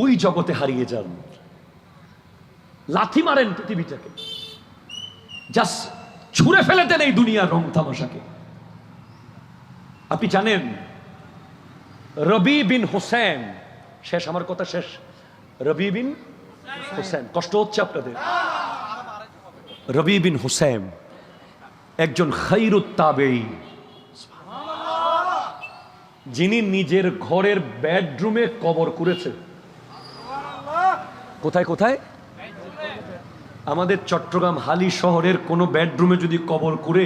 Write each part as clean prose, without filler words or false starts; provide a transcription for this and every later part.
ওই জগতে হারিয়ে যান, লাথি মারেন পৃথিবীটাকে, জাস্ট ছুঁড়ে ফেলে দেন এই দুনিয়ার রং তামাশাকে। আপনি জানেন রবি বিন হোসেন, শেষ আমার কথা শেষ, রবি বিন হোসেন, কষ্ট হচ্ছে আপনাদের। রবি বিন হোসেন একজন খায়রুত তাবেঈ, যিনি নিজের ঘরের বেডরুমে কবর করেছেন। কোথায় কোথায়? আমাদের চট্টগ্রাম হালি শহরের কোনো বেডরুমে যদি কবর করে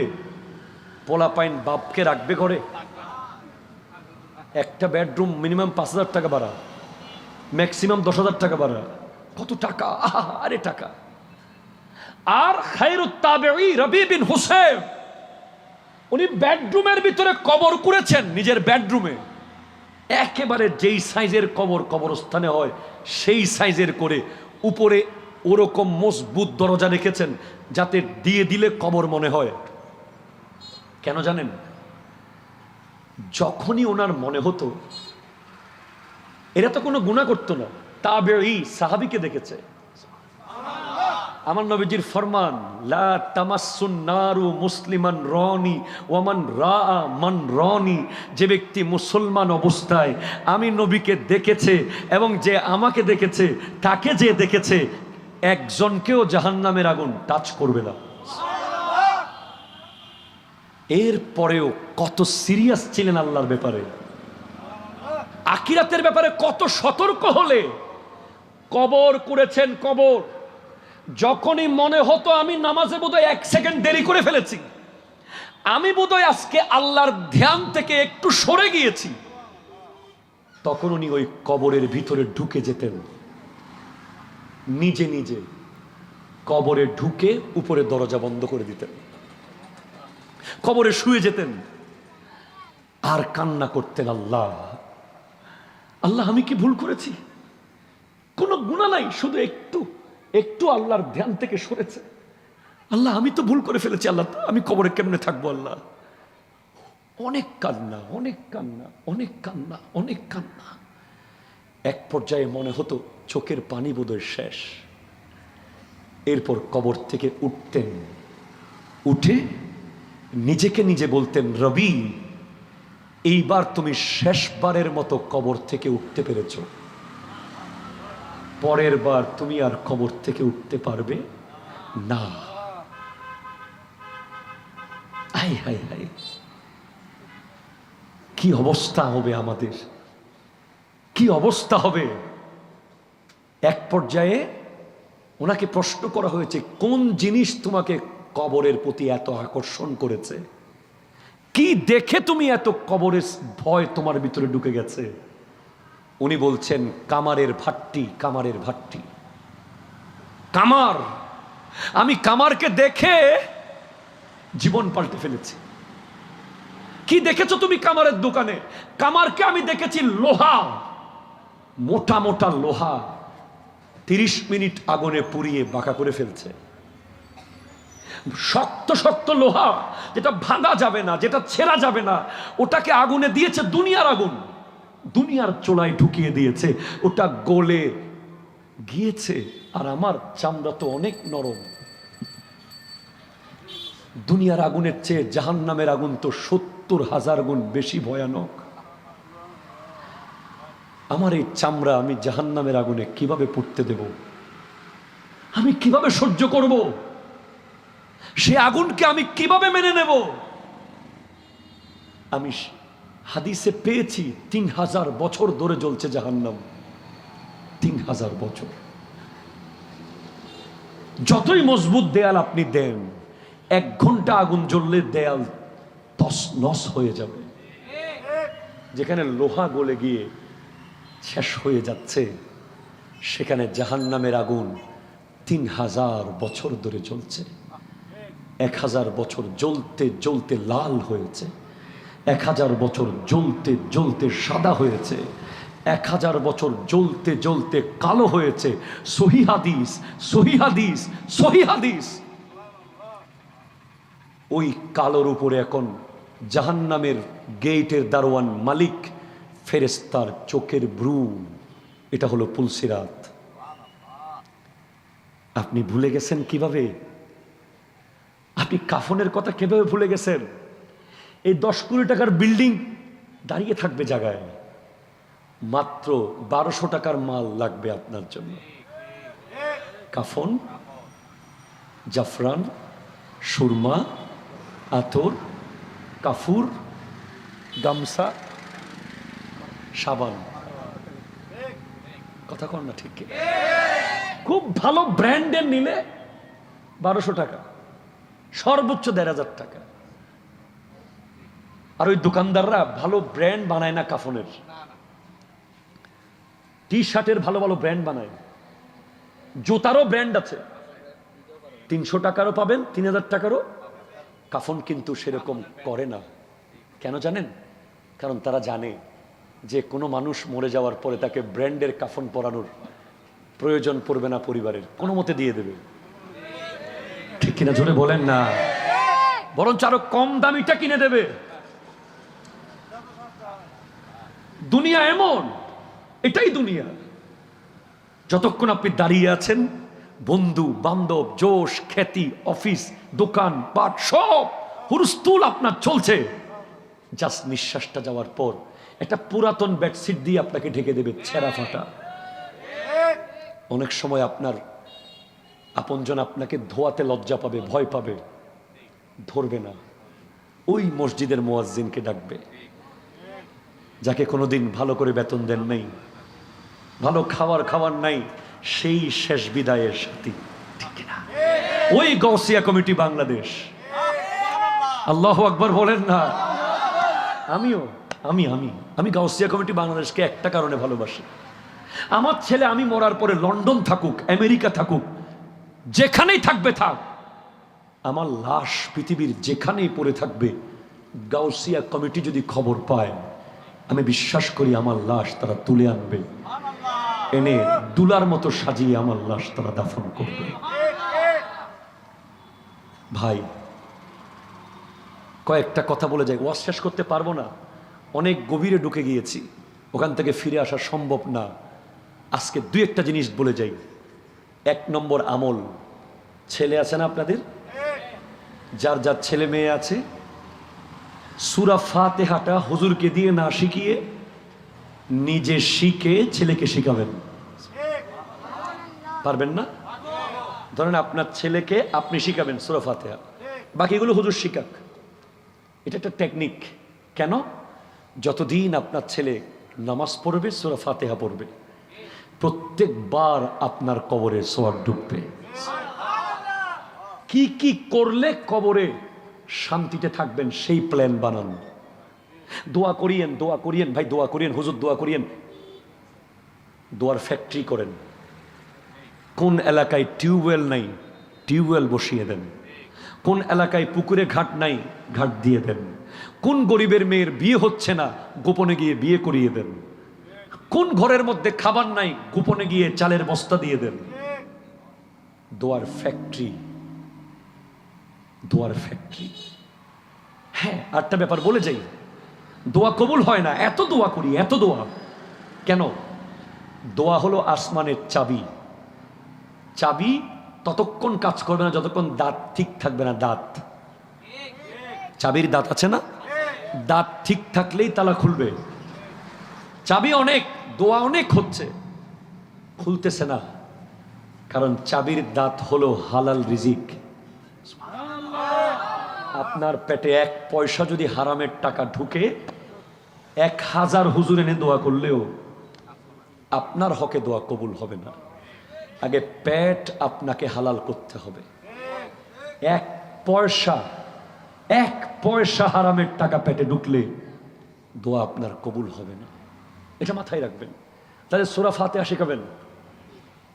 পোলাপাইন বাপকে রাখবে ঘরে? একটা বেডরুম মিনিমাম 5,000 টাকা ভাড়া, ম্যাক্সিমাম 10,000 টাকা ভাড়া। কত টাকা! আরে টাকা। আর খায়রুত তাবেঈ রবি বিন হোসেন, উনি বেডরুমের ভিতরে কবর করেছেন, নিজের বেডরুমে একেবারে যেই সাইজের কবর কবরস্থানে হয় সেই সাইজের করে, উপরে ওরকম মজবুত দরজা রেখেছেন যাতে দিয়ে দিলে কবর মনে হয়। কেন জানেন? যখনই ওনার মনে হতো, এরা তো কোনো গুনাহ করতো না, তাবেঈ সাহাবীকে দেখেছে। আমার নবীজির ফরমান, লা তামাসসুন নারু মুসলিমান রানি ওয়ামান রাআ মান রানি, যে ব্যক্তি মুসলমান অবস্থায় আমি নবীকে দেখেছে এবং যে আমাকে দেখেছে, তাকে যে দেখেছে, একজনকেও জাহান্নামের আগুন টাচ করবে না। এরপরেও কত সিরিয়াস ছিলেন আল্লাহর ব্যাপারে, আখিরাতের ব্যাপারে কত সতর্ক হলে কবর করেছেন। কবর যখনই মনে হতো আমি নামাজে বোধহয় 1 সেকেন্ড দেরি করে ফেলেছি, আমি বোধহয় আজকে আল্লাহর ধ্যান থেকে একটু সরে গিয়েছি, তখন উনি ওই কবরের ভিতরে ঢুকে যেতেন। নিজে নিজে কবরে ঢুকে উপরে দরজা বন্ধ করে দিতেন, কবরে শুয়ে যেতেন আর কান্না করতেন, আল্লাহ আল্লাহ আমি কি ভুল করেছি? কোনো গুনাহ নাই, শুধু একটু একটু আল্লাহর ধ্যান থেকে সরেছে। আল্লাহ আমি তো ভুল করে ফেলেছি, আল্লাহ আমি কবরে কেমনে থাকবো? আল্লাহ, অনেক কান্না, অনেক কান্না, অনেক কান্না, অনেক কান্না। এক পর্যায়ে মনে হতো চোখের পানি বোধহয় শেষ। এরপর কবর থেকে উঠতেন, উঠে নিজেকে নিজে বলতেন, রবি এইবার তুমি শেষবারের মতো কবর থেকে উঠতে পেরেছ, পরের বার তুমি আর কবর থেকে উঠতে পারবে না। হাই হাই হাই, কি অবস্থা হবে আমাদের, কি অবস্থা হবে! এক পর্যায়ে ওনাকে প্রশ্ন করা হয়েছে, কোন জিনিস তোমাকে কবরের প্রতি এত আকর্ষণ করেছে? কি দেখে তুমি এত কবরের ভয় তোমার ভিতরে ঢুকে গেছে? উনি বলছেন, কামারের ভাট্টি, কামারের ভাট্টি, কামার। আমি কামারকে দেখে জীবন পাল্টে ফেলেছি। কি দেখেছো তুমি কামারের দোকানে? কামারকে আমি দেখেছি লোহা, মোটা মোটা লোহা 30 মিনিট আগুনে পুড়িয়ে বাঁকা করে ফেলছে। শক্ত শক্ত লোহা, যেটা ভাঙা যাবে না, যেটা ছেঁড়া যাবে না, ওটাকে আগুনে দিয়েছে, দুনিয়ার আগুন, দুনিয়ার চোলায় ঢুকিয়ে দিয়েছে, ওটা গলে গিয়েছে। আর আমার চামড়া তো অনেক নরম। দুনিয়ার আগুনের চেয়ে জাহান্নামের আগুন তো 70,000 গুণ বেশি ভয়ানক। আমার এই চামড়া আমি জাহান্নামের আগুনে কিভাবে পুড়তে দেব? আমি কিভাবে সহ্য করব? সে আগুনকে আমি কিভাবে মেনে নেব? আমি হাদিসে পেয়েছি 3000 বছর ধরে জ্বলছে জাহান্নাম, 3000 বছর। যতই মজবুত দেয়াল আপনি দেন, 1 ঘন্টা আগুন জ্বললে দেয়াল তছনছ হয়ে যাবে। যেখানে লোহা গলে গিয়ে শেষ হয়ে যাচ্ছে, সেখানে জাহান্নামের আগুন 3000 বছর ধরে জ্বলছে। 1000 বছর জ্বলতে জ্বলতে লাল হয়েছে, 1000 বছর জ্বলতে জ্বলতে সাদা হয়েছে, 1000 বছর জ্বলতে জ্বলতে কালো হয়েছে। সহিহ হাদিস, সহিহ হাদিস, সহিহ হাদিস। ওই কালোর উপরে এখন জাহান্নামের গেটের দারোয়ান মালিক ফেরেশতার চোখের ব্রু এটা হলো পুলসিরাত। আপনি ভুলে গেছেন কিভাবে? আপনি কাফনের কথা কিভাবে ভুলে গেছেন? এই 10 কোটি টাকার বিল্ডিং দাঁড়িয়ে থাকবে জায়গায়, মাত্র 1200 টাকার মাল লাগবে আপনার জন্য। কাফন, জাফরান, সুরমা, আতর, কাফুর, গামছা, সাবান। কথা কর না ঠিক? খুব ভালো ব্র্যান্ডের নিলে 1200 টাকা, সর্বোচ্চ 1500 টাকা। আর ওই দোকানদাররা ভালো ব্র্যান্ড বানায় না কাফনের, টি শার্টের ভালো ভালো ব্র্যান্ড বানায়, জুতারও ব্র্যান্ড আছে, 300 টাকারও পাবেন, 3000 টাকারও। কাফন কিন্তু সেরকম করে না। কেন জানেন? কারণ তারা জানে যে কোনো মানুষ মরে যাওয়ার পরে তাকে ব্র্যান্ডের কাফন পরানোর প্রয়োজন পড়বে না, পরিবারের কোনো মতে দিয়ে দেবে। ঠিক কিনা জোরে বলেন না? বরঞ্চ আরো কম দামিটা কিনে দেবে। দুনিয়া এমন, এটাই দুনিয়া। যতক্ষণ আপনি দাঁড়িয়ে আছেন, বন্ধু বান্ধব, জোশ, খ্যাতি, অফিস, দোকান পাট সব হুরস্তুল আপনার চলছে। জাস্ট নিঃশ্বাসটা যাওয়ার পর একটা পুরাতন বেডশিট দিয়ে আপনাকে ঢেকে দেবে, ছেঁড়া ফাটা। অনেক সময় আপনার আপনজন আপনাকে ধোয়াতে লজ্জা পাবে, ভয় পাবে, ধরবে না। ওই মসজিদের মুয়াজ্জিনকে ডাকবে, যাকে কোনোদিন ভালো করে বেতন দেন নাই, ভালো খাবার নাই, সেই শেষ বিদায়ের সাথী। ঠিক না? ওই গাউসিয়া কমিটি বাংলাদেশ। আল্লাহু আকবার বলেন না? আমিও আমি আমি আমি গাউসিয়া কমিটি বাংলাদেশকে একটা কারণে ভালোবাসি। আমার ছেলে আমি মরার পরে লন্ডন থাকুক, আমেরিকা থাকুক, যেখানেই থাকবে থাক, আমার লাশ পৃথিবীর যেখানেই পড়ে থাকবে, গাউসিয়া কমিটি যদি খবর পায়, আমি বিশ্বাস করি আমার লাশ তারা তুলে আনবে, এনে দুলার মতো সাজিয়ে আমার লাশ তারা দাফন করবে। ভাই, কয়েকটা কথা বলে যাই, ওয়াজ শেষ করতে পারবো না, অনেক গভীরে ঢুকে গিয়েছি, ওখান থেকে ফিরে আসা সম্ভব না। আজকে দুই একটা জিনিস বলে যাই। 1 নম্বর আমল, ছেলে আছে না আপনাদের? যার যার ছেলে মেয়ে আছে, সূরা ফাতিহাটা হুজুরকে দিয়ে না শিখিয়ে নিজে শিখে ছেলেকে শিখাবেন। পারবেন না? ধরেন আপনার ছেলেকে আপনি শিখাবেন সূরা ফাতিহা, বাকিগুলো হুজুর শিখাক। এটা একটা টেকনিক। কেন? যতদিন আপনার ছেলে নামাজ পড়বে, সূরা ফাতিহা পড়বে, প্রত্যেকবার আপনার কবরে সওয়াব ঢুকবে। কি কি করলে কবরে শান্তিতে থাকবেন সেই প্ল্যান বানান। দোয়া করিয়েন, দোয়া করিয়েন ভাই, দোয়া করিয়েন হুজুর, দোয়া করিয়েন। দোয়ার ফ্যাক্টরি করেন। কোন এলাকায় টিউবওয়েল নাই, টিউবওয়েল বসিয়ে দেন। কোন এলাকায় পুকুরে ঘাট নাই, ঘাট দিয়ে দেন। কোন গরিবের মেয়ের বিয়ে হচ্ছে না, গোপনে গিয়ে বিয়ে করিয়ে দেন। কোন ঘরের মধ্যে খাবার নাই, গোপনে গিয়ে চালের বস্তা দিয়ে দেন। দোয়ার ফ্যাক্টরি, দোয়ার ফ্যাক্টরি। হ্যাঁ, আরেকটা ব্যাপার বলে যাই, দোয়া কবুল হয় না, এত দোয়া করি, এত দোয়া কেন? দোয়া হলো আসমানের চাবি। চাবি ততক্ষণ কাজ করবে না যতক্ষণ দাঁত ঠিক থাকবে না। দাঁত, চাবির দাঁত আছে না, দাঁত ঠিক থাকলেই তালা খুলবে। চাবি অনেক, দোয়া অনেক হচ্ছে, খুলতেছে না, কারণ চাবির দাঁত হলো হালাল রিজিক। আপনার পেটে 1 পয়সা যদি হারামের টাকা ঢুকে, 1000 হুজুর এনে দোয়া করলেও আপনার হকে দোয়া কবুল হবে না। আগে পেট আপনাকে হালাল করতে হবে। 1 পয়সা হারামের টাকা পেটে ঢুকলে দোয়া আপনার কবুল হবে না, এটা মাথায় রাখবেন। তাহলে সূরা ফাতিহা শেখাবেন।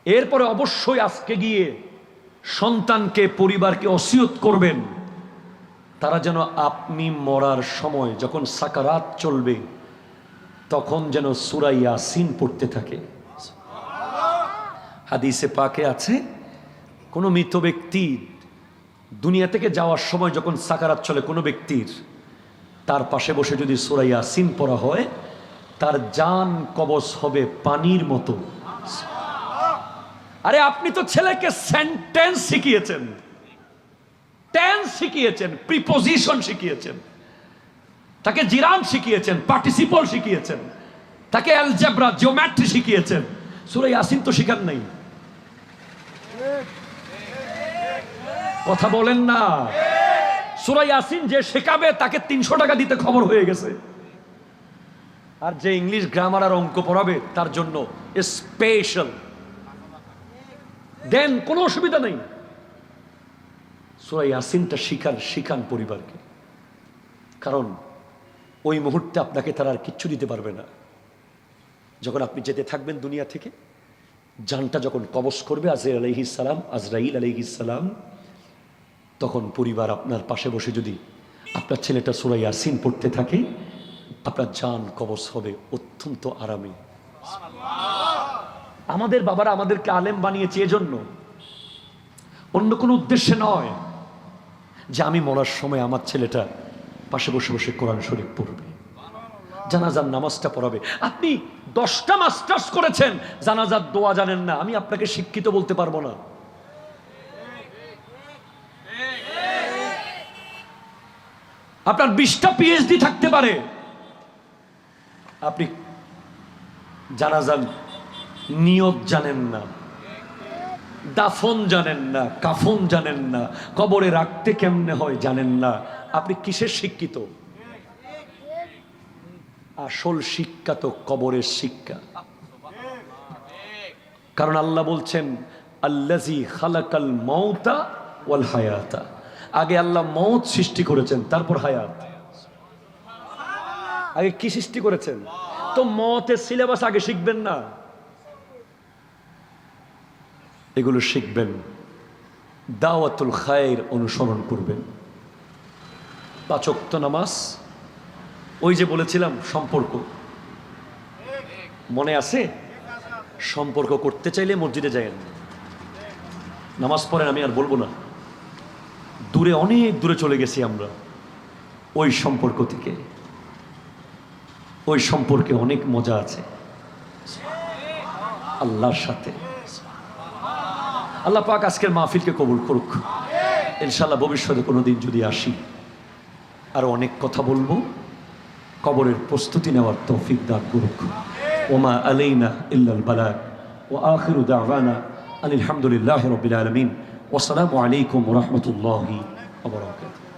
এরপরে অবশ্যই আজকে গিয়ে সন্তানকে, পরিবারকে ওসিয়ত করবেন, তারা যেন আপনি মরার সময় যখন সাকারাত চলবে তখন যেন সূরা ইয়াসিন পড়তে থাকে। হাদিসে পাকে আছে, কোনো মৃত ব্যক্তি দুনিয়া থেকে যাওয়ার সময় যখন সাকারাত চলে কোনো ব্যক্তির, তার পাশে বসে যদি সূরা ইয়াসিন পড়া হয় তার জান কবজ হবে পানির মতো। আরে আপনি তো ছেলেকে সেন্টেন্স শিখিয়েছেন, টেন্স শিখিয়েছেন, প্রিপোজিশন শিখিয়েছেন, তাকে জিরান শিখিয়েছেন, পার্টিসিপল শিখিয়েছেন, তাকে অ্যালজেব্রা জিওমেট্রি শিখিয়েছেন। সূরা ইয়াসিন তো শিখান নাই। কথা বলেন না। সূরা ইয়াসিন যে শেখাবে তাকে 300 টাকা দিতে খবর হয়ে গেছে, আর যে ইংলিশ গ্রামার আর অঙ্ক পড়াবে তার জন্য স্পেশাল। দেন কোনো অসুবিধা নেই। সূরা ইয়াসিনটা শিখান পরিবারকে, কারণ ওই মুহূর্তে আপনাকে তারা আর কিচ্ছু দিতে পারবে না। যখন আপনি যেতে থাকবেন দুনিয়া থেকে, জানটা যখন কবজ করবে আজরাইল আলাইহিস সালাম, তখন পরিবার আপনার পাশে বসে যদি আপনার ছেলেটা সূরা ইয়াসিন পড়তে থাকে, আপনার জান কবজ হবে অত্যন্ত আরামে। আমাদের বাবারা আমাদেরকে আলেম বানিয়েছে এজন্য, অন্য কোনো উদ্দেশ্যে নয় যে আমি মরার সময় আমার ছেলেটা পাশে বসে বসে কোরআন শরীফ পড়বে, জানাজার নামাজটা পড়াবে। আপনি 10টা মাস্টার্স করেছেন, জানাজার দোয়া জানেন না, আমি আপনাকে শিক্ষিত বলতে পারবো না। আপনার 20টা পিএইচডি থাকতে পারে, আপনি জানাজার নিয়ত জানেন না, দাফন জানেন না, কাফন জানেন না, কবরে রাখতে কেমনে হয় জানেন না। আপনি কিসের শিক্ষিত? আসল শিক্ষা তো কবরের শিক্ষা। কারণ আল্লাহ বলছেন আল্লাযী খালাকাল মাউতা ওয়াল হায়াতা। আগে আল্লাহ মৌত সৃষ্টি করেছেন, তারপর হায়াত। আগে কি সৃষ্টি করেছেন? তো মতের সিলেবাস আগে শিখবেন না, এগুলো শিখবেন, দাওয়াতুল খায়র অনুসরণ করবেন। 5 ওয়াক্ত নামাজ, ওই যে বলেছিলাম সম্পর্ক, মনে আছে? সম্পর্ক করতে চাইলে মসজিদে যায়েন, নামাজ পড়েন। আমি আর বলবো না, দূরে, অনেক দূরে চলে গেছি আমরা ওই সম্পর্ক থেকে। ওই সম্পর্কে অনেক মজা আছে আল্লাহর সাথে। আল্লাহ পাক আজকের মাহফিলকে কবুল করুক। ইনশাআল্লাহ ভবিষ্যতে কোনোদিন যদি আসি, আরো অনেক কথা বলবো। কবরের প্রস্তুতি নেওয়ার তৌফিক দান করুক। ওমা আলাইনা ইল্লাল বালাগ ওয়া আখিরু দাওয়ানা আলহামদুলিল্লাহি রাব্বিল আলামিন। ওয়া আসসালামু আলাইকুম ওয়া রাহমাতুল্লাহি ওয়া বারাকাতুহু।